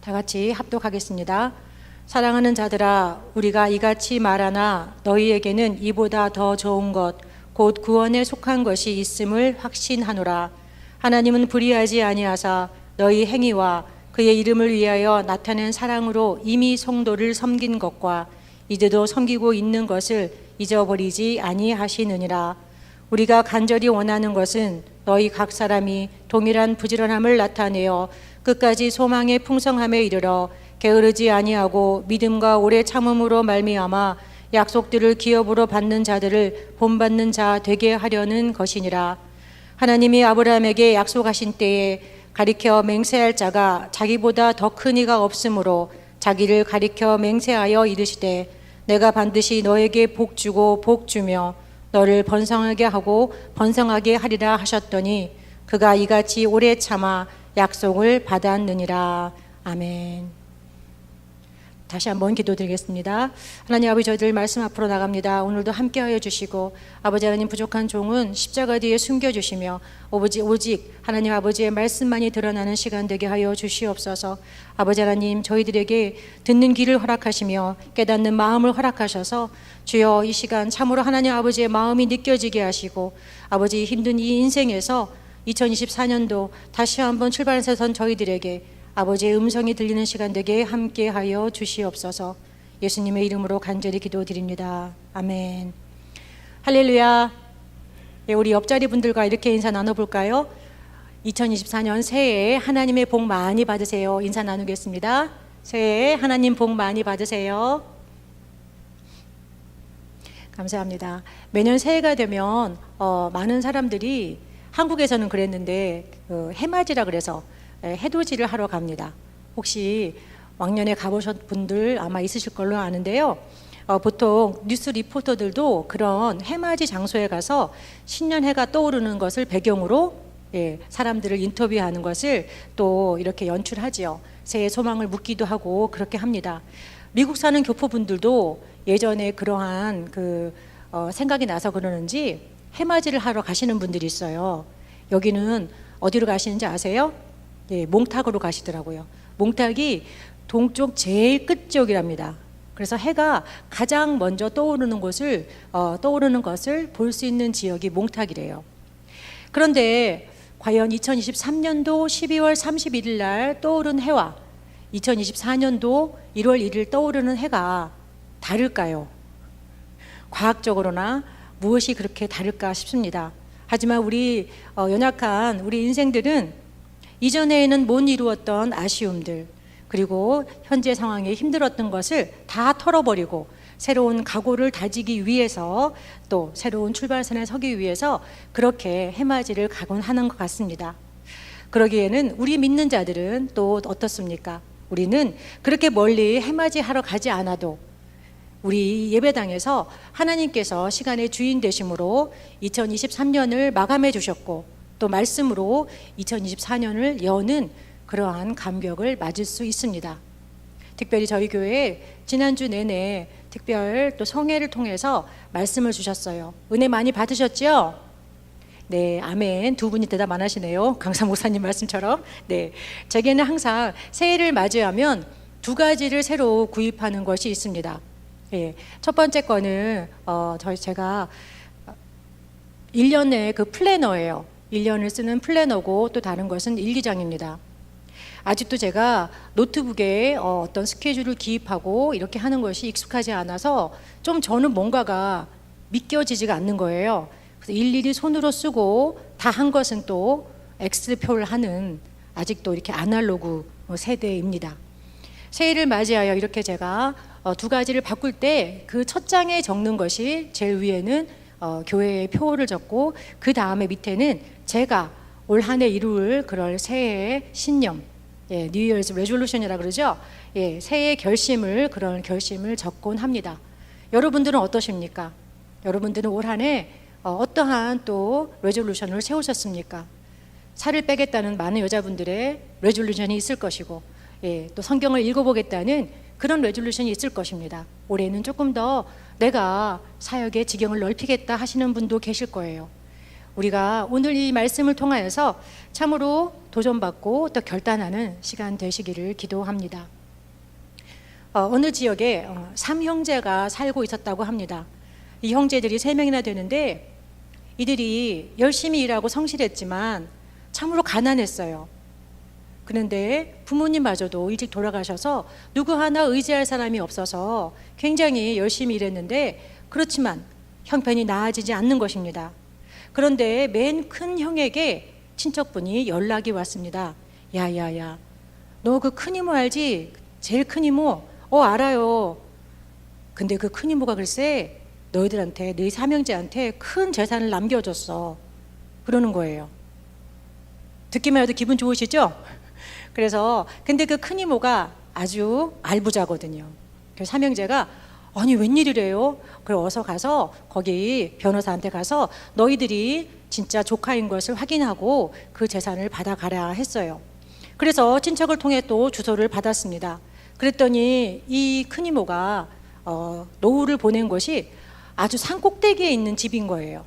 다 같이 합독하겠습니다. 사랑하는 자들아, 우리가 이같이 말하나 너희에게는 이보다 더 좋은 것, 곧 구원에 속한 것이 있음을 확신하노라. 하나님은 불의하지 아니하사 너희 행위와 그의 이름을 위하여 나타낸 사랑으로 이미 성도를 섬긴 것과 이제도 섬기고 있는 것을 잊어버리지 아니하시느니라. 우리가 간절히 원하는 것은 너희 각 사람이 동일한 부지런함을 나타내어 끝까지 소망의 풍성함에 이르러 게으르지 아니하고 믿음과 오래 참음으로 말미암아 약속들을 기업으로 받는 자들을 본받는 자 되게 하려는 것이니라. 하나님이 아브라함에게 약속하신 때에 가리켜 맹세할 자가 자기보다 더 큰 이가 없으므로 자기를 가리켜 맹세하여 이르시되 내가 반드시 너에게 복 주고 복 주며 너를 번성하게 하고 번성하게 하리라 하셨더니 그가 이같이 오래 참아 약속을 받았느니라. 아멘. 다시 한번 기도드리겠습니다. 하나님 아버지, 저희들 말씀 앞으로 나갑니다. 오늘도 함께하여 주시고 아버지 하나님, 부족한 종은 십자가 뒤에 숨겨주시며 오직 하나님 아버지의 말씀만이 드러나는 시간 되게 하여 주시옵소서. 아버지 하나님, 저희들에게 듣는 귀를 허락하시며 깨닫는 마음을 허락하셔서 주여 이 시간 참으로 하나님 아버지의 마음이 느껴지게 하시고 아버지 힘든 이 인생에서 2024년도 다시 한번 출발해선 저희들에게 아버지의 음성이 들리는 시간 되게 함께하여 주시옵소서. 예수님의 이름으로 간절히 기도드립니다. 아멘. 할렐루야. 우리 옆자리 분들과 이렇게 인사 나눠볼까요? 2024년 새해에 하나님의 복 많이 받으세요. 인사 나누겠습니다. 새해에 하나님 복 많이 받으세요. 감사합니다. 매년 새해가 되면 많은 사람들이, 한국에서는 그랬는데 해맞이라 그래서 해돋이를 하러 갑니다. 혹시 왕년에 가보셨 분들 아마 있으실 걸로 아는데요. 보통 뉴스 리포터들도 그런 해맞이 장소에 가서 신년해가 떠오르는 것을 배경으로 사람들을 인터뷰하는 것을 또 이렇게 연출하지요. 새해 소망을 묻기도 하고 그렇게 합니다. 미국 사는 교포분들도 예전에 그러한 생각이 나서 그러는지 해맞이를 하러 가시는 분들이 있어요. 여기는 어디로 가시는지 아세요? 몽탁으로 가시더라고요. 몽탁이 동쪽 제일 끝쪽이랍니다. 그래서 해가 가장 먼저 떠오르는 것을 볼 수 있는 지역이 몽탁이래요. 그런데 과연 2023년도 12월 31일 날 떠오른 해와 2024년도 1월 1일 떠오르는 해가 다를까요? 과학적으로나 무엇이 그렇게 다를까 싶습니다. 하지만 우리 연약한 우리 인생들은 이전에는 못 이루었던 아쉬움들, 그리고 현재 상황에 힘들었던 것을 다 털어버리고 새로운 각오를 다지기 위해서, 또 새로운 출발선에 서기 위해서 그렇게 해맞이를 가곤 하는 것 같습니다. 그러기에는 우리 믿는 자들은 또 어떻습니까? 우리는 그렇게 멀리 해맞이 하러 가지 않아도 우리 예배당에서 하나님께서 시간의 주인 되심으로 2023년을 마감해 주셨고 또 말씀으로 2024년을 여는 그러한 감격을 맞을 수 있습니다. 특별히 저희 교회에 지난주 내내 특별 또 성회를 통해서 말씀을 주셨어요. 은혜 많이 받으셨죠? 네, 아멘. 두 분이 대답 안 하시네요. 강사 목사님 말씀처럼. 네, 제게는 항상 새해를 맞이하면 두 가지를 새로 구입하는 것이 있습니다. 첫 번째 거는 제가 1년의 그 플래너예요. 1년을 쓰는 플래너고, 또 다른 것은 일기장입니다. 아직도 제가 노트북에 어떤 스케줄을 기입하고 이렇게 하는 것이 익숙하지 않아서 좀 저는 뭔가가 믿겨지지가 않는 거예요. 그래서 일일이 손으로 쓰고 다 한 것은 또 X표를 하는, 아직도 이렇게 아날로그 세대입니다. 새해를 맞이하여 이렇게 제가 두 가지를 바꿀 때 그 첫 장에 적는 것이 제일 위에는 교회의 표를 적고, 그 다음에 밑에는 제가 올 한 해 이룰 그럴 새해의 신념, New Year's Resolution이라 그러죠. 새해 결심을, 그런 결심을 적곤 합니다. 여러분들은 어떠십니까? 여러분들은 올 한 해 어떠한 또 레졸루션을 세우셨습니까? 살을 빼겠다는 많은 여자분들의 레졸루션이 있을 것이고, 또 성경을 읽어보겠다는 그런 레졸루션이 있을 것입니다. 올해는 조금 더 내가 사역의 지경을 넓히겠다 하시는 분도 계실 거예요. 우리가 오늘 이 말씀을 통하여서 참으로 도전받고 또 결단하는 시간 되시기를 기도합니다. 어느 지역에 3형제가 살고 있었다고 합니다. 이 형제들이 3명이나 되는데 이들이 열심히 일하고 성실했지만 참으로 가난했어요. 그런데 부모님마저도 일찍 돌아가셔서 누구 하나 의지할 사람이 없어서 굉장히 열심히 일했는데 그렇지만 형편이 나아지지 않는 것입니다. 그런데 맨 큰 형에게 친척분이 연락이 왔습니다. 야야야, 너 그 큰 이모 알지? 제일 큰 이모? 알아요. 근데 그 큰 이모가 글쎄 너희들한테, 너희 삼형제한테 큰 재산을 남겨줬어. 그러는 거예요. 듣기만 해도 기분 좋으시죠? 그래서 근데 그 큰 이모가 아주 알부자거든요. 그래서 삼형제가 아니 웬일이래요? 그래 어서 가서 거기 변호사한테 가서 너희들이 진짜 조카인 것을 확인하고 그 재산을 받아가라 했어요. 그래서 친척을 통해 또 주소를 받았습니다. 그랬더니 이 큰 이모가 노후를 보낸 곳이 아주 산 꼭대기에 있는 집인 거예요.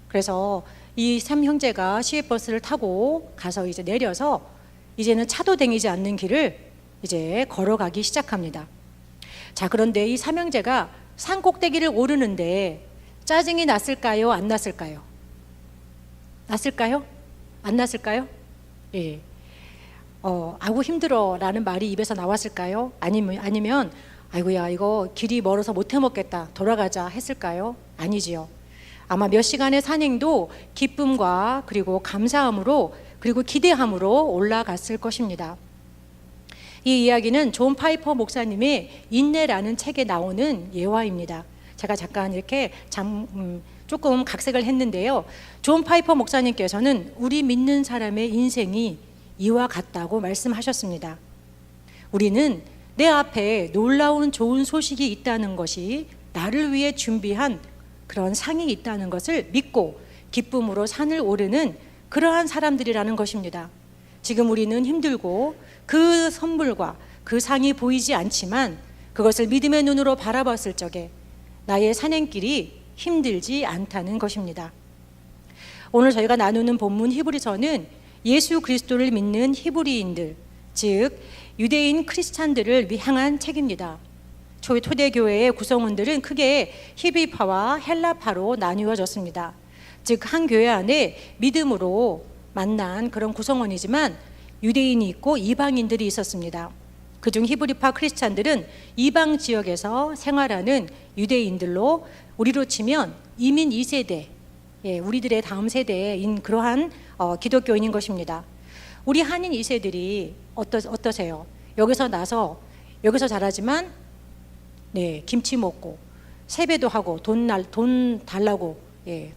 그래서 이 3형제가 시외버스를 타고 가서 이제 내려서 이제는 차도 다니지 않는 길을 이제 걸어가기 시작합니다. 자, 그런데 이 3형제가 산 꼭대기를 오르는데 짜증이 났을까요? 안 났을까요? 났을까요? 안 났을까요? 예. 아구 힘들어 라는 말이 입에서 나왔을까요? 아니면 아이고야 이거 길이 멀어서 못 해먹겠다 돌아가자 했을까요? 아니지요. 아마 몇 시간의 산행도 기쁨과 그리고 감사함으로 그리고 기대함으로 올라갔을 것입니다. 이 이야기는 존 파이퍼 목사님의 인내라는 책에 나오는 예화입니다. 제가 잠깐 이렇게 조금 각색을 했는데요. 존 파이퍼 목사님께서는 우리 믿는 사람의 인생이 이와 같다고 말씀하셨습니다. 우리는 내 앞에 놀라운 좋은 소식이 있다는 것이 나를 위해 준비한 그런 상이 있다는 것을 믿고 기쁨으로 산을 오르는 그러한 사람들이라는 것입니다. 지금 우리는 힘들고 그 선물과 그 상이 보이지 않지만 그것을 믿음의 눈으로 바라봤을 적에 나의 산행길이 힘들지 않다는 것입니다. 오늘 저희가 나누는 본문 히브리서는 예수 그리스도를 믿는 히브리인들, 즉 유대인 크리스찬들을 향한 책입니다. 초대교회의 구성원들은 크게 히브리파와 헬라파로 나뉘어졌습니다. 즉 한 교회 안에 믿음으로 만난 그런 구성원이지만 유대인이 있고 이방인들이 있었습니다. 그중 히브리파 크리스찬들은 이방 지역에서 생활하는 유대인들로 우리로 치면 이민 2세대, 우리들의 다음 세대인 그러한 기독교인인 것입니다. 우리 한인 2세들이 어떠세요? 여기서 나서 여기서 자라지만 김치 먹고 세배도 하고 돈 달라고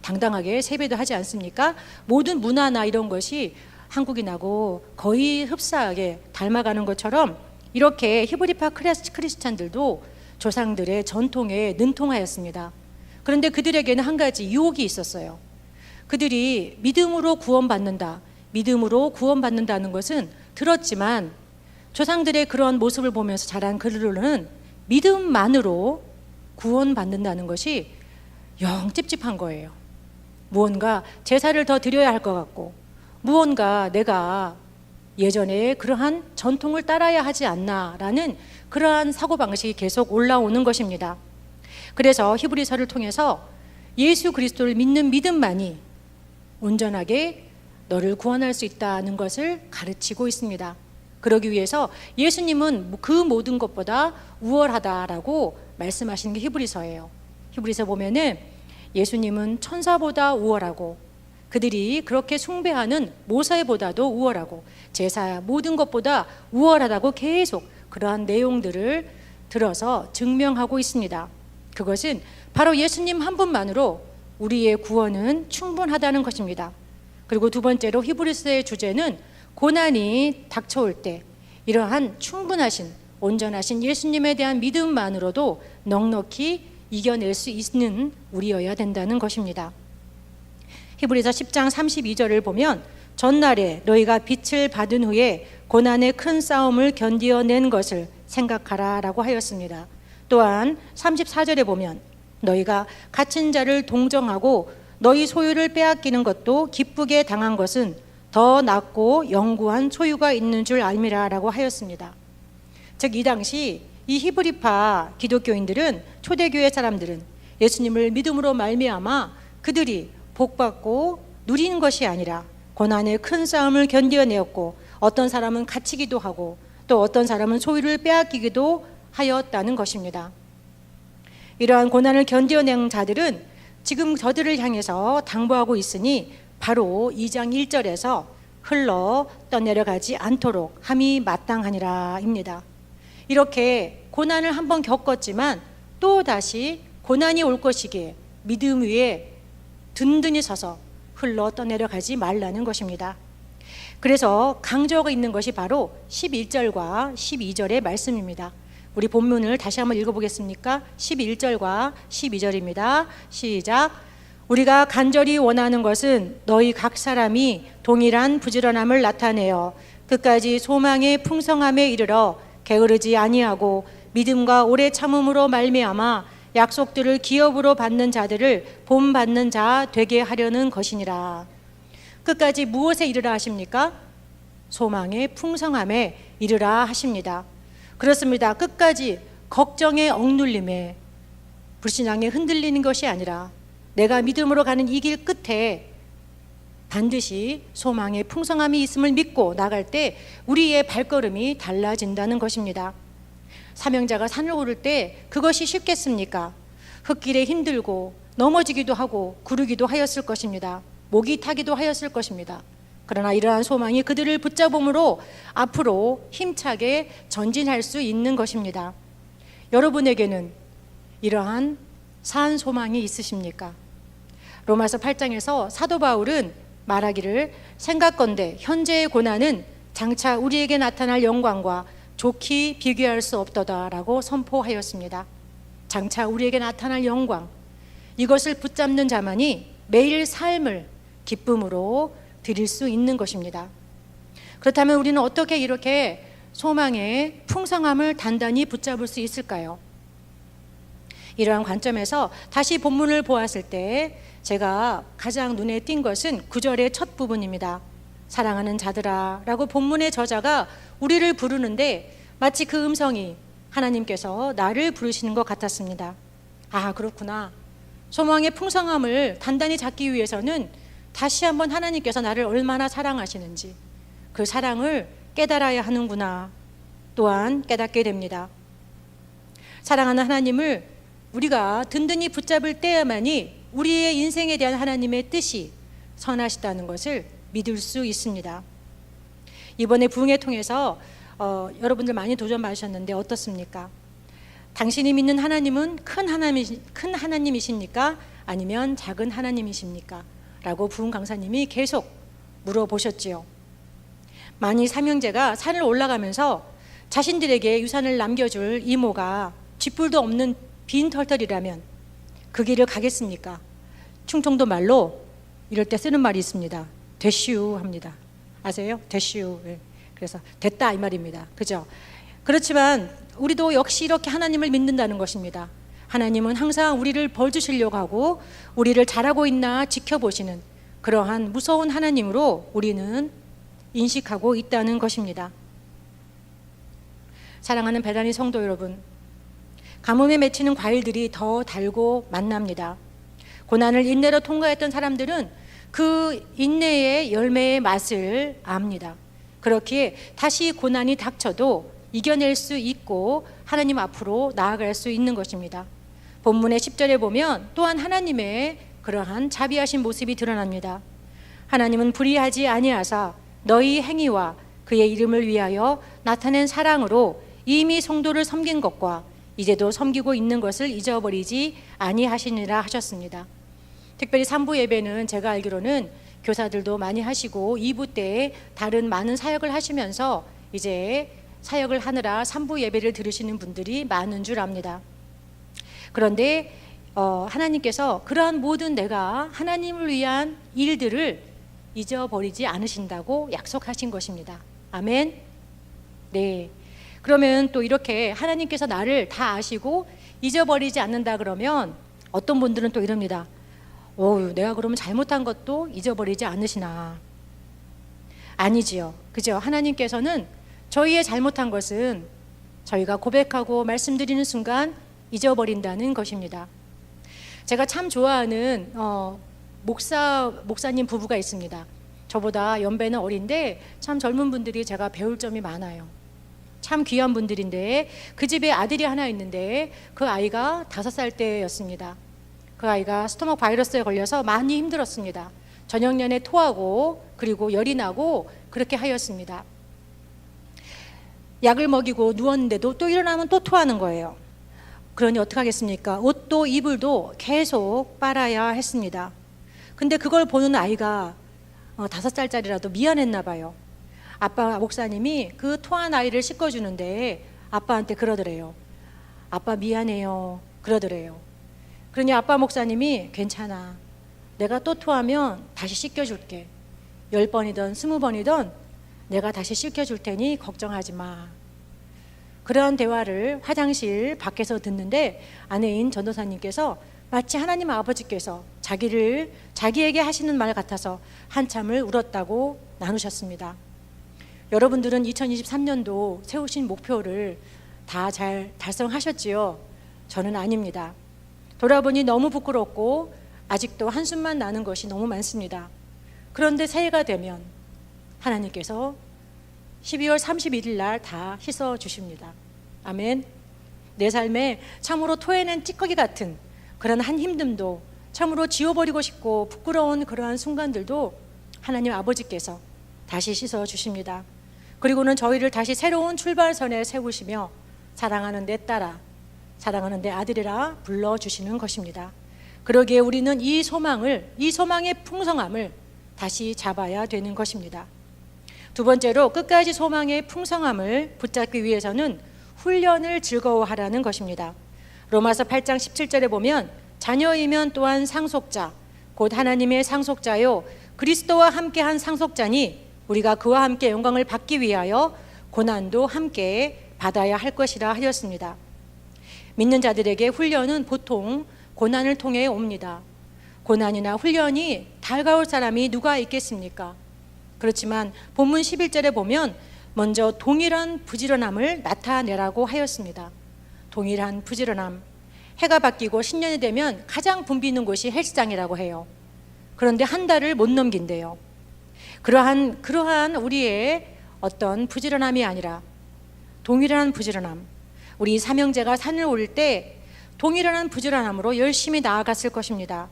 당당하게 세배도 하지 않습니까? 모든 문화나 이런 것이 한국인하고 거의 흡사하게 닮아가는 것처럼 이렇게 히브리파 크리스찬들도 조상들의 전통에 능통하였습니다. 그런데 그들에게는 한 가지 유혹이 있었어요. 그들이 믿음으로 구원받는다는 것은 들었지만 조상들의 그런 모습을 보면서 자란 그들로는 믿음만으로 구원받는다는 것이 영 찝찝한 거예요. 무언가 제사를 더 드려야 할 것 같고 무언가 내가 예전에 그러한 전통을 따라야 하지 않나라는 그러한 사고방식이 계속 올라오는 것입니다. 그래서 히브리서를 통해서 예수 그리스도를 믿는 믿음만이 온전하게 너를 구원할 수 있다는 것을 가르치고 있습니다. 그러기 위해서 예수님은 그 모든 것보다 우월하다라고 말씀하시는 게 히브리서예요. 히브리서 보면은 예수님은 천사보다 우월하고 그들이 그렇게 숭배하는 모세보다도 우월하고 제사 모든 것보다 우월하다고 계속 그러한 내용들을 들어서 증명하고 있습니다. 그것은 바로 예수님 한 분만으로 우리의 구원은 충분하다는 것입니다. 그리고 두 번째로 히브리서의 주제는 고난이 닥쳐올 때 이러한 충분하신 온전하신 예수님에 대한 믿음만으로도 넉넉히 이겨낼 수 있는 우리여야 된다는 것입니다. 히브리서 10장 32절을 보면 전날에 너희가 빛을 받은 후에 고난의 큰 싸움을 견디어낸 것을 생각하라 라고 하였습니다. 또한 34절에 보면 너희가 갇힌 자를 동정하고 너희 소유를 빼앗기는 것도 기쁘게 당한 것은 더 낫고 영구한 소유가 있는 줄 알미라 라고 하였습니다. 즉 이 당시 이 히브리파 기독교인들은, 초대교회 사람들은 예수님을 믿음으로 말미암아 그들이 복받고 누리는 것이 아니라 고난의 큰 싸움을 견뎌내었고, 어떤 사람은 갇히기도 하고 또 어떤 사람은 소유를 빼앗기기도 하였다는 것입니다. 이러한 고난을 견뎌낸 자들은 지금 저들을 향해서 당부하고 있으니 바로 2장 1절에서 흘러 떠내려가지 않도록 함이 마땅하니라 입니다. 이렇게 고난을 한번 겪었지만 또 다시 고난이 올 것이기에 믿음 위에 든든히 서서 흘러 떠내려가지 말라는 것입니다. 그래서 강조가 있는 것이 바로 11절과 12절의 말씀입니다. 우리 본문을 다시 한번 읽어보겠습니까? 11절과 12절입니다. 시작. 우리가 간절히 원하는 것은 너희 각 사람이 동일한 부지런함을 나타내어 끝까지 소망의 풍성함에 이르러 게으르지 아니하고 믿음과 오래 참음으로 말미암아 약속들을 기업으로 받는 자들을 본받는 자 되게 하려는 것이니라. 끝까지 무엇에 이르라 하십니까? 소망의 풍성함에 이르라 하십니다. 그렇습니다. 끝까지 걱정에 억눌림에 불신앙에 흔들리는 것이 아니라 내가 믿음으로 가는 이 길 끝에 반드시 소망의 풍성함이 있음을 믿고 나갈 때 우리의 발걸음이 달라진다는 것입니다. 사명자가 산을 오를 때 그것이 쉽겠습니까? 흙길에 힘들고 넘어지기도 하고 구르기도 하였을 것입니다. 목이 타기도 하였을 것입니다. 그러나 이러한 소망이 그들을 붙잡음으로 앞으로 힘차게 전진할 수 있는 것입니다. 여러분에게는 이러한 산 소망이 있으십니까? 로마서 8장에서 사도 바울은 말하기를 생각건대 현재의 고난은 장차 우리에게 나타날 영광과 좋게 비교할 수 없도다라고 선포하였습니다. 장차 우리에게 나타날 영광, 이것을 붙잡는 자만이 매일 삶을 기쁨으로 드릴 수 있는 것입니다. 그렇다면 우리는 어떻게 이렇게 소망의 풍성함을 단단히 붙잡을 수 있을까요? 이러한 관점에서 다시 본문을 보았을 때 제가 가장 눈에 띈 것은 9절의 첫 부분입니다. 사랑하는 자들아 라고 본문의 저자가 우리를 부르는데 마치 그 음성이 하나님께서 나를 부르시는 것 같았습니다. 아, 그렇구나. 소망의 풍성함을 단단히 잡기 위해서는 다시 한번 하나님께서 나를 얼마나 사랑하시는지 그 사랑을 깨달아야 하는구나 또한 깨닫게 됩니다. 사랑하는 하나님을 우리가 든든히 붙잡을 때야만이 우리의 인생에 대한 하나님의 뜻이 선하시다는 것을 믿을 수 있습니다. 이번에 부흥회 통해서 여러분들 많이 도전 받으셨는데 어떻습니까? 당신이 믿는 하나님은 큰 하나님이십니까? 아니면 작은 하나님이십니까? 라고 부흥 강사님이 계속 물어보셨지요. 만일 삼형제가 산을 올라가면서 자신들에게 유산을 남겨줄 이모가 쥐뿔도 없는 빈 털털이라면 그 길을 가겠습니까? 충청도 말로 이럴 때 쓰는 말이 있습니다. 되슈 합니다. 아세요? 되슈. 그래서 됐다 이 말입니다. 그죠? 그렇지만 우리도 역시 이렇게 하나님을 믿는다는 것입니다. 하나님은 항상 우리를 벌 주시려고 하고 우리를 잘하고 있나 지켜보시는 그러한 무서운 하나님으로 우리는 인식하고 있다는 것입니다. 사랑하는 베다니 성도 여러분, 가뭄에 맺히는 과일들이 더 달고 맛납니다. 고난을 인내로 통과했던 사람들은 그 인내의 열매의 맛을 압니다. 그렇기에 다시 고난이 닥쳐도 이겨낼 수 있고 하나님 앞으로 나아갈 수 있는 것입니다. 본문의 10절에 보면 또한 하나님의 그러한 자비하신 모습이 드러납니다. 하나님은 불의하지 아니하사 너희 행위와 그의 이름을 위하여 나타낸 사랑으로 이미 성도를 섬긴 것과 이제도 섬기고 있는 것을 잊어버리지 아니하시니라 하셨습니다. 특별히 3부 예배는 제가 알기로는 교사들도 많이 하시고 2부 때에 다른 많은 사역을 하시면서 이제 사역을 하느라 3부 예배를 들으시는 분들이 많은 줄 압니다. 그런데 하나님께서 그러한 모든 내가 하나님을 위한 일들을 잊어버리지 않으신다고 약속하신 것입니다. 아멘. 네. 그러면 또 이렇게 하나님께서 나를 다 아시고 잊어버리지 않는다 그러면 어떤 분들은 또 이럽니다. 내가 그러면 잘못한 것도 잊어버리지 않으시나? 아니지요. 그죠? 하나님께서는 저희의 잘못한 것은 저희가 고백하고 말씀드리는 순간 잊어버린다는 것입니다. 제가 참 좋아하는 목사님 부부가 있습니다. 저보다 연배는 어린데 참 젊은 분들이 제가 배울 점이 많아요. 참 귀한 분들인데 그 집에 아들이 하나 있는데 그 아이가 5살 때였습니다. 그 아이가 스토막 바이러스에 걸려서 많이 힘들었습니다. 저녁 내내 토하고 그리고 열이 나고 그렇게 하였습니다. 약을 먹이고 누웠는데도 또 일어나면 또 토하는 거예요. 그러니 어떡하겠습니까? 옷도 이불도 계속 빨아야 했습니다. 근데 그걸 보는 아이가 5살짜리라도 미안했나 봐요. 아빠 목사님이 그 토한 아이를 씻겨주는데 아빠한테 그러더래요. 아빠 미안해요. 그러더래요. 그러니 아빠 목사님이 괜찮아. 내가 또 토하면 다시 씻겨줄게. 10번이든 20번이든 내가 다시 씻겨줄 테니 걱정하지 마. 그러한 대화를 화장실 밖에서 듣는데 아내인 전도사님께서 마치 하나님 아버지께서 자기에게 하시는 말 같아서 한참을 울었다고 나누셨습니다. 여러분들은 2023년도 세우신 목표를 다 잘 달성하셨지요? 저는 아닙니다. 돌아보니 너무 부끄럽고 아직도 한숨만 나는 것이 너무 많습니다. 그런데 새해가 되면 하나님께서 12월 31일 날 다 씻어 주십니다. 아멘. 내 삶에 참으로 토해낸 찌꺼기 같은 그런 한 힘듦도 참으로 지워버리고 싶고 부끄러운 그러한 순간들도 하나님 아버지께서 다시 씻어 주십니다. 그리고는 저희를 다시 새로운 출발선에 세우시며 사랑하는 내 딸아, 사랑하는 내 아들이라 불러주시는 것입니다. 그러기에 우리는 이 소망의 풍성함을 다시 잡아야 되는 것입니다. 두 번째로 끝까지 소망의 풍성함을 붙잡기 위해서는 훈련을 즐거워하라는 것입니다. 로마서 8장 17절에 보면 자녀이면 또한 상속자, 곧 하나님의 상속자요 그리스도와 함께한 상속자니 우리가 그와 함께 영광을 받기 위하여 고난도 함께 받아야 할 것이라 하였습니다. 믿는 자들에게 훈련은 보통 고난을 통해 옵니다. 고난이나 훈련이 달가울 사람이 누가 있겠습니까? 그렇지만 본문 11절에 보면 먼저 동일한 부지런함을 나타내라고 하였습니다. 동일한 부지런함. 해가 바뀌고 신년이 되면 가장 붐비는 곳이 헬스장이라고 해요. 그런데 한 달을 못 넘긴대요. 그러한 우리의 어떤 부지런함이 아니라 동일한 부지런함. 우리 삼형제가 산을 오를 때 동일한 부지런함으로 열심히 나아갔을 것입니다.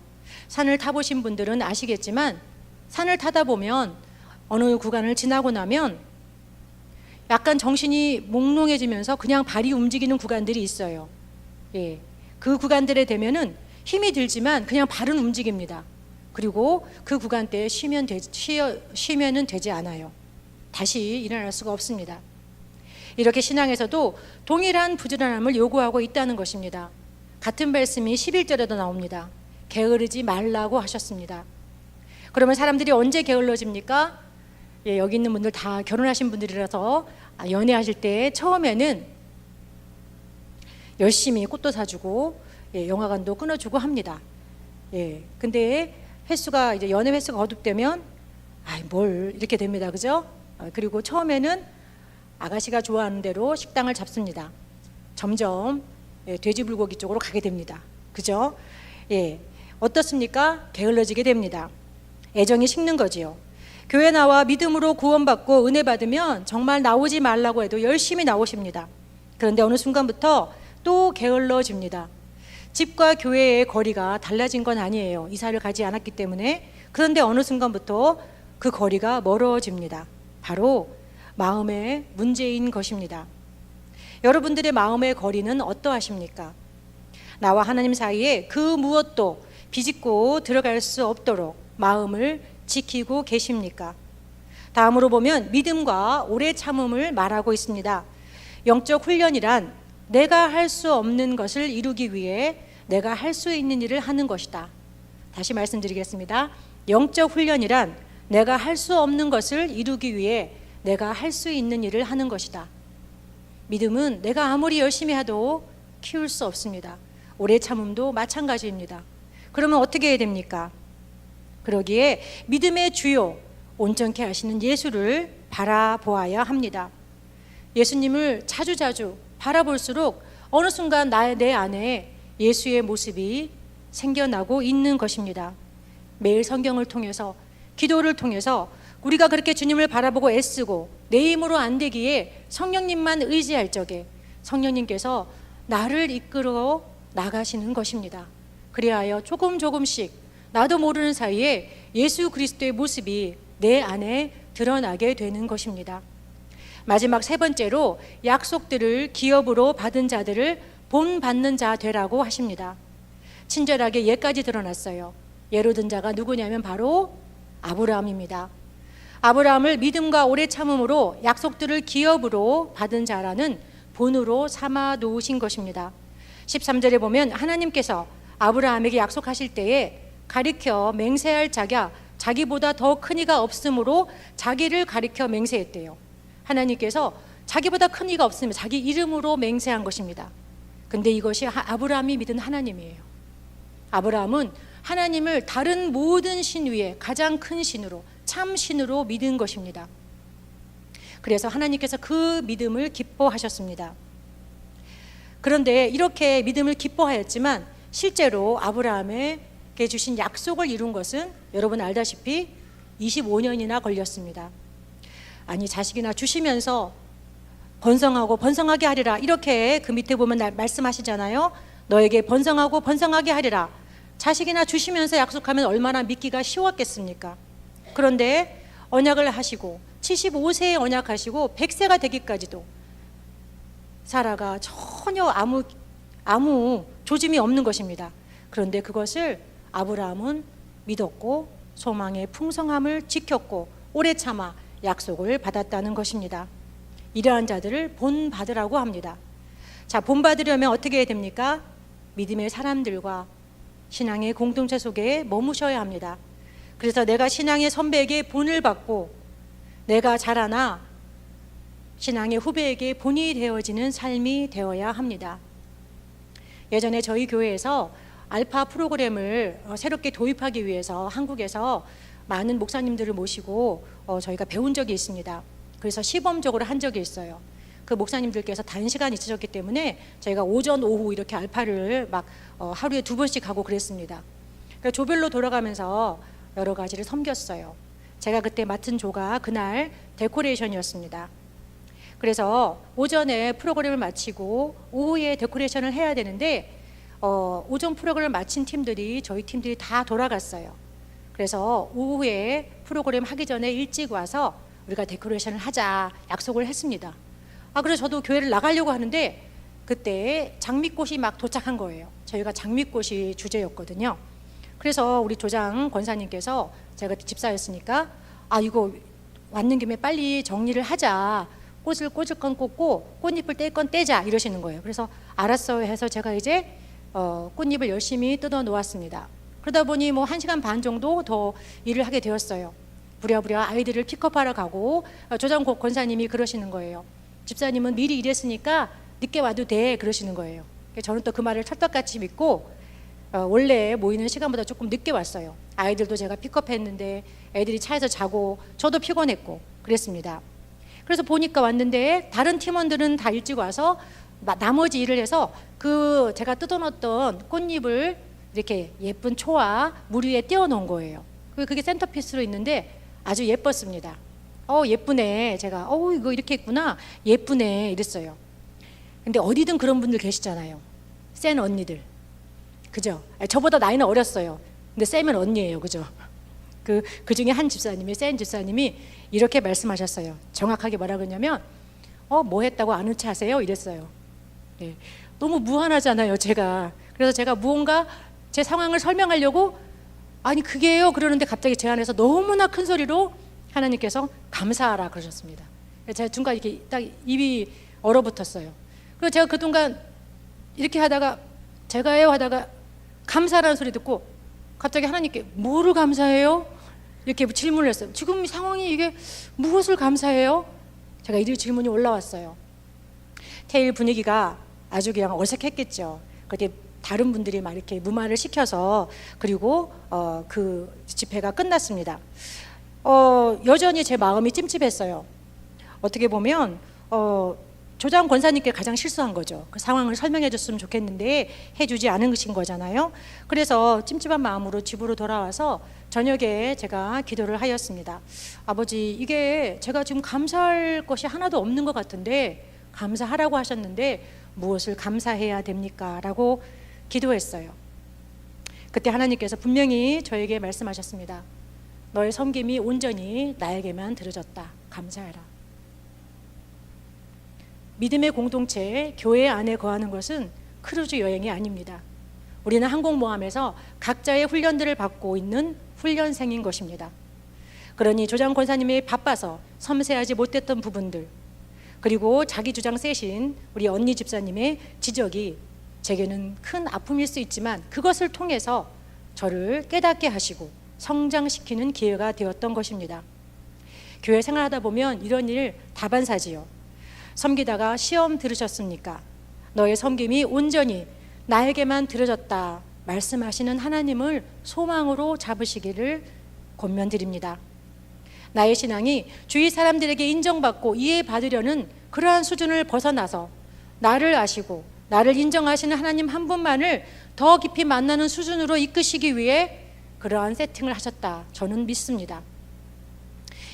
산을 타보신 분들은 아시겠지만 산을 타다 보면 어느 구간을 지나고 나면 약간 정신이 몽롱해지면서 그냥 발이 움직이는 구간들이 있어요. 예, 그 구간들에 되면은 힘이 들지만 그냥 발은 움직입니다. 그리고 그 구간대에 쉬면은 되지 않아요. 다시 일어날 수가 없습니다. 이렇게 신앙에서도 동일한 부지런함을 요구하고 있다는 것입니다. 같은 말씀이 11절에도 나옵니다. 게으르지 말라고 하셨습니다. 그러면 사람들이 언제 게을러집니까? 예, 여기 있는 분들 다 결혼하신 분들이라서 연애하실 때 처음에는 열심히 꽃도 사주고 영화관도 끊어주고 합니다. 예, 근데 횟수가 이제 연애 횟수가 거듭되면 뭘 이렇게 됩니다. 그죠? 그리고 처음에는 아가씨가 좋아하는 대로 식당을 잡습니다. 점점 돼지불고기 쪽으로 가게 됩니다. 그죠? 예, 어떻습니까? 게을러지게 됩니다. 애정이 식는 거지요. 교회 나와 믿음으로 구원받고 은혜 받으면 정말 나오지 말라고 해도 열심히 나오십니다. 그런데 어느 순간부터 또 게을러집니다. 집과 교회의 거리가 달라진 건 아니에요. 이사를 가지 않았기 때문에. 그런데 어느 순간부터 그 거리가 멀어집니다. 바로 마음의 문제인 것입니다. 여러분들의 마음의 거리는 어떠하십니까? 나와 하나님 사이에 그 무엇도 비집고 들어갈 수 없도록 마음을 지키고 계십니까? 다음으로 보면 믿음과 오래 참음을 말하고 있습니다. 영적 훈련이란 내가 할 수 없는 것을 이루기 위해 내가 할 수 있는 일을 하는 것이다. 다시 말씀드리겠습니다. 영적 훈련이란 내가 할 수 없는 것을 이루기 위해 내가 할 수 있는 일을 하는 것이다. 믿음은 내가 아무리 열심히 해도 키울 수 없습니다. 오래 참음도 마찬가지입니다. 그러면 어떻게 해야 됩니까? 그러기에 믿음의 주요, 온전케 하시는 예수를 바라보아야 합니다. 예수님을 자주자주 바라볼수록 어느 순간 내 안에 예수의 모습이 생겨나고 있는 것입니다. 매일 성경을 통해서, 기도를 통해서 우리가 그렇게 주님을 바라보고 애쓰고 내 힘으로 안 되기에 성령님만 의지할 적에 성령님께서 나를 이끌어 나가시는 것입니다. 그리하여 조금씩 나도 모르는 사이에 예수 그리스도의 모습이 내 안에 드러나게 되는 것입니다. 마지막 세 번째로 약속들을 기업으로 받은 자들을 본받는 자 되라고 하십니다. 친절하게 예까지 드러났어요. 예로 든 자가 누구냐면 바로 아브라함입니다. 아브라함을 믿음과 오래 참음으로 약속들을 기업으로 받은 자라는 본으로 삼아 놓으신 것입니다. 13절에 보면 하나님께서 아브라함에게 약속하실 때에 가리켜 맹세할 자가 자기보다 더 큰 이가 없으므로 자기를 가리켜 맹세했대요. 하나님께서 자기보다 큰 이가 없으면 자기 이름으로 맹세한 것입니다. 근데 이것이 아브라함이 믿은 하나님이에요. 아브라함은 하나님을 다른 모든 신 위에 가장 큰 신으로, 참 신으로 믿은 것입니다. 그래서 하나님께서 그 믿음을 기뻐하셨습니다. 그런데 이렇게 믿음을 기뻐하였지만 실제로 아브라함에게 주신 약속을 이룬 것은 여러분 알다시피 25년이나 걸렸습니다. 아니, 자식이나 주시면서 번성하고 번성하게 하리라, 이렇게 그 밑에 보면 말씀하시잖아요. 너에게 번성하고 번성하게 하리라. 자식이나 주시면서 약속하면 얼마나 믿기가 쉬웠겠습니까? 그런데 언약을 하시고 75세에 언약하시고 100세가 되기까지도 사라가 전혀 아무 조짐이 없는 것입니다. 그런데 그것을 아브라함은 믿었고 소망의 풍성함을 지켰고 오래 참아 약속을 받았다는 것입니다. 이러한 자들을 본받으라고 합니다. 자, 본받으려면 어떻게 해야 됩니까? 믿음의 사람들과 신앙의 공동체 속에 머무셔야 합니다. 그래서 내가 신앙의 선배에게 본을 받고 내가 자라나 신앙의 후배에게 본이 되어지는 삶이 되어야 합니다. 예전에 저희 교회에서 알파 프로그램을 새롭게 도입하기 위해서 한국에서 많은 목사님들을 모시고 저희가 배운 적이 있습니다. 그래서 시범적으로 한 적이 있어요. 그 목사님들께서 단시간 있으셨기 때문에 저희가 오전, 오후 이렇게 알파를 막 하루에 2번씩 하고 그랬습니다. 그러니까 조별로 돌아가면서 여러 가지를 섬겼어요. 제가 그때 맡은 조가 그날 데코레이션이었습니다. 그래서 오전에 프로그램을 마치고 오후에 데코레이션을 해야 되는데 오전 프로그램을 마친 팀들이 저희 팀들이 다 돌아갔어요. 그래서 오후에 프로그램 하기 전에 일찍 와서 우리가 데코레이션을 하자 약속을 했습니다. 그래서 저도 교회를 나가려고 하는데 그때 장미꽃이 막 도착한 거예요. 저희가 장미꽃이 주제였거든요. 그래서 우리 조장 권사님께서, 제가 그때 집사였으니까 이거 왔는 김에 빨리 정리를 하자, 꽃을 꽂을 건 꽂고 꽃잎을 뗄 건 떼자, 이러시는 거예요. 그래서 알았어요 해서 제가 이제 꽃잎을 열심히 뜯어 놓았습니다. 그러다 보니 1시간 반 정도 더 일을 하게 되었어요. 부랴부랴 아이들을 픽업하러 가고 조장 권사님이 그러시는 거예요. 집사님은 미리 일했으니까 늦게 와도 돼, 그러시는 거예요. 저는 또 그 말을 찰떡같이 믿고 원래 모이는 시간보다 조금 늦게 왔어요. 아이들도 제가 픽업했는데 애들이 차에서 자고 저도 피곤했고 그랬습니다. 그래서 보니까 왔는데 다른 팀원들은 다 일찍 와서 나머지 일을 해서 그 제가 뜯어놓았던 꽃잎을 이렇게 예쁜 초와 물 위에 띄워 놓은 거예요. 그게 센터피스로 있는데 아주 예뻤습니다. 예쁘네. 제가 이거 이렇게 했구나, 예쁘네, 이랬어요. 근데 어디든 그런 분들 계시잖아요. 센 언니들, 그죠? 저보다 나이는 어렸어요. 근데 세면 언니예요, 그죠? 그 중에 한 집사님이, 센 집사님이 이렇게 말씀하셨어요. 정확하게 뭐라 그러냐면 뭐 했다고 아는 체 하세요? 이랬어요. 네. 너무 무한하잖아요, 제가. 그래서 제가 무언가 제 상황을 설명하려고 아니 그게요 그러는데 갑자기 제 안에서 너무나 큰 소리로 하나님께서 감사하라 그러셨습니다. 제가 중간에 이렇게 딱 입이 얼어붙었어요. 그리고 제가 그동안 이렇게 하다가 제가요 하다가 감사라는 소리 듣고 갑자기 하나님께 뭐를 감사해요? 이렇게 질문을 했어요. 지금 상황이 이게 무엇을 감사해요? 제가 이 질문이 올라왔어요. 테일 분위기가 아주 그냥 어색했겠죠. 그때 다른 분들이 막 이렇게 무마를 시켜서 그리고 그 집회가 끝났습니다. 여전히 제 마음이 찜찜했어요. 어떻게 보면 조장 권사님께 가장 실수한 거죠. 그 상황을 설명해 줬으면 좋겠는데 해주지 않은 것인 거잖아요. 그래서 찜찜한 마음으로 집으로 돌아와서 저녁에 제가 기도를 하였습니다. 아버지, 이게 제가 지금 감사할 것이 하나도 없는 것 같은데 감사하라고 하셨는데 무엇을 감사해야 됩니까? 라고 기도했어요. 그때 하나님께서 분명히 저에게 말씀하셨습니다. 너의 섬김이 온전히 나에게만 들어졌다. 감사해라. 믿음의 공동체, 교회 안에 거하는 것은 크루즈 여행이 아닙니다. 우리는 항공모함에서 각자의 훈련들을 받고 있는 훈련생인 것입니다. 그러니 조장 권사님이 바빠서 섬세하지 못했던 부분들, 그리고 자기 주장 세신 우리 언니 집사님의 지적이 제게는 큰 아픔일 수 있지만 그것을 통해서 저를 깨닫게 하시고 성장시키는 기회가 되었던 것입니다. 교회 생활하다 보면 이런 일 다반사지요. 섬기다가 시험 들으셨습니까? 너의 섬김이 온전히 나에게만 들어졌다 말씀하시는 하나님을 소망으로 잡으시기를 권면드립니다. 나의 신앙이 주위 사람들에게 인정받고 이해받으려는 그러한 수준을 벗어나서 나를 아시고 나를 인정하시는 하나님 한 분만을 더 깊이 만나는 수준으로 이끄시기 위해 그러한 세팅을 하셨다. 저는 믿습니다.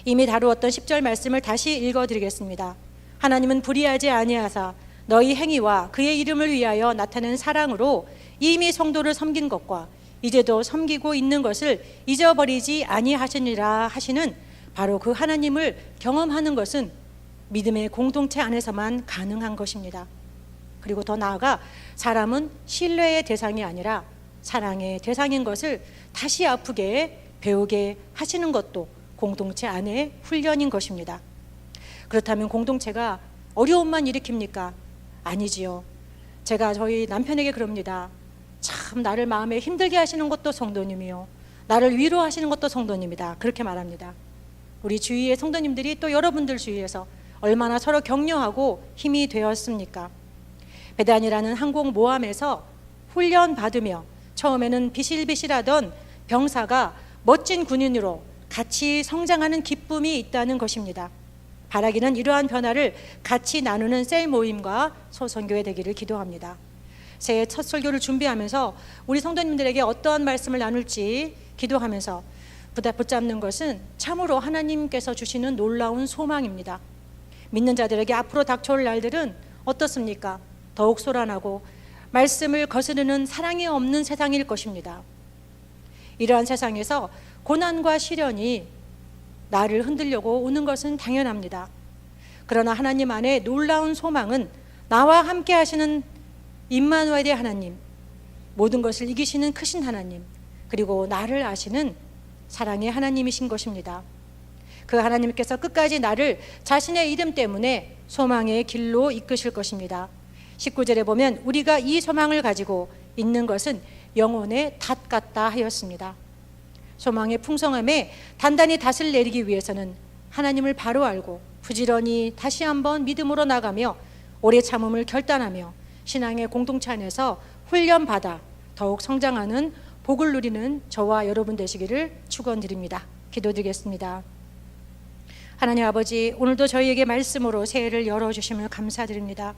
이미 다루었던 10절 말씀을 다시 읽어드리겠습니다. 하나님은 불의하지 아니하사 너희 행위와 그의 이름을 위하여 나타낸 사랑으로 이미 성도를 섬긴 것과 이제도 섬기고 있는 것을 잊어버리지 아니하시니라 하시는 바로 그 하나님을 경험하는 것은 믿음의 공동체 안에서만 가능한 것입니다. 그리고 더 나아가 사람은 신뢰의 대상이 아니라 사랑의 대상인 것을 다시 아프게 배우게 하시는 것도 공동체 안의 훈련인 것입니다. 그렇다면 공동체가 어려움만 일으킵니까? 아니지요. 제가 저희 남편에게 그럽니다. 참 나를 마음에 힘들게 하시는 것도 성도님이요, 나를 위로하시는 것도 성도님이다. 그렇게 말합니다. 우리 주위의 성도님들이 또 여러분들 주위에서 얼마나 서로 격려하고 힘이 되었습니까? 배단이라는 항공모함에서 훈련 받으며 처음에는 비실비실하던 병사가 멋진 군인으로 같이 성장하는 기쁨이 있다는 것입니다. 바라기는 이러한 변화를 같이 나누는 셀 모임과 소선교회 되기를 기도합니다. 새해 첫 설교를 준비하면서 우리 성도님들에게 어떠한 말씀을 나눌지 기도하면서 붙잡는 것은 참으로 하나님께서 주시는 놀라운 소망입니다. 믿는 자들에게 앞으로 닥쳐올 날들은 어떻습니까? 더욱 소란하고 말씀을 거스르는 사랑이 없는 세상일 것입니다. 이러한 세상에서 고난과 시련이 나를 흔들려고 오는 것은 당연합니다. 그러나 하나님 안에 놀라운 소망은 나와 함께 하시는 임마누엘의 하나님, 모든 것을 이기시는 크신 하나님, 그리고 나를 아시는 사랑의 하나님이신 것입니다. 그 하나님께서 끝까지 나를 자신의 이름 때문에 소망의 길로 이끄실 것입니다. 19절에 보면 우리가 이 소망을 가지고 있는 것은 영혼의 닷 같다 하였습니다. 소망의 풍성함에 단단히 닷을 내리기 위해서는 하나님을 바로 알고 부지런히 다시 한번 믿음으로 나가며 오래 참음을 결단하며 신앙의 공동체 안에서 훈련받아 더욱 성장하는 복을 누리는 저와 여러분 되시기를 축원드립니다. 기도드리겠습니다. 하나님 아버지, 오늘도 저희에게 말씀으로 새해를 열어주심을 감사드립니다.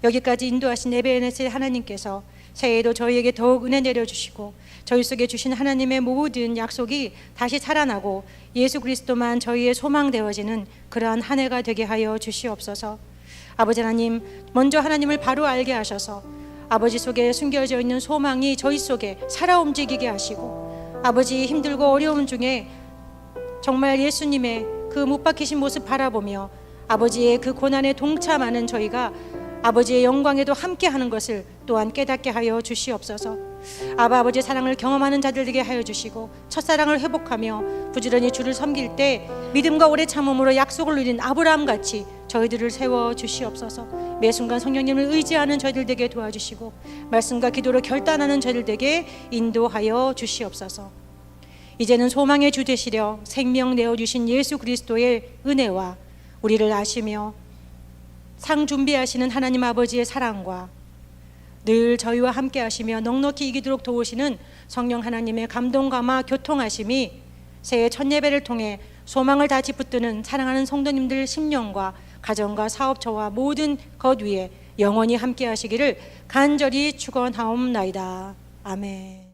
여기까지 인도하신 에베네셀 하나님께서 새해에도 저희에게 더욱 은혜 내려주시고 저희 속에 주신 하나님의 모든 약속이 다시 살아나고 예수 그리스도만 저희의 소망되어지는 그러한 한 해가 되게 하여 주시옵소서. 아버지 하나님, 먼저 하나님을 바로 알게 하셔서 아버지 속에 숨겨져 있는 소망이 저희 속에 살아 움직이게 하시고 아버지 힘들고 어려움 중에 정말 예수님의 그 못 박히신 모습 바라보며 아버지의 그 고난에 동참하는 저희가 아버지의 영광에도 함께하는 것을 또한 깨닫게 하여 주시옵소서. 아버지의 사랑을 경험하는 자들에게 하여 주시고 첫사랑을 회복하며 부지런히 주를 섬길 때 믿음과 오래 참음으로 약속을 누린 아브라함같이 저희들을 세워 주시옵소서. 매 순간 성령님을 의지하는 저희들 되게 도와주시고 말씀과 기도로 결단하는 저희들 되게 인도하여 주시옵소서. 이제는 소망의 주 되시려 생명 내어주신 예수 그리스도의 은혜와 우리를 아시며 상 준비하시는 하나님 아버지의 사랑과 늘 저희와 함께 하시며 넉넉히 이기도록 도우시는 성령 하나님의 감동 감화 교통하심이 새해 첫 예배를 통해 소망을 다 짚붙드는 사랑하는 성도님들 심령과 가정과 사업처와 모든 것 위에 영원히 함께 하시기를 간절히 축원하옵나이다. 아멘.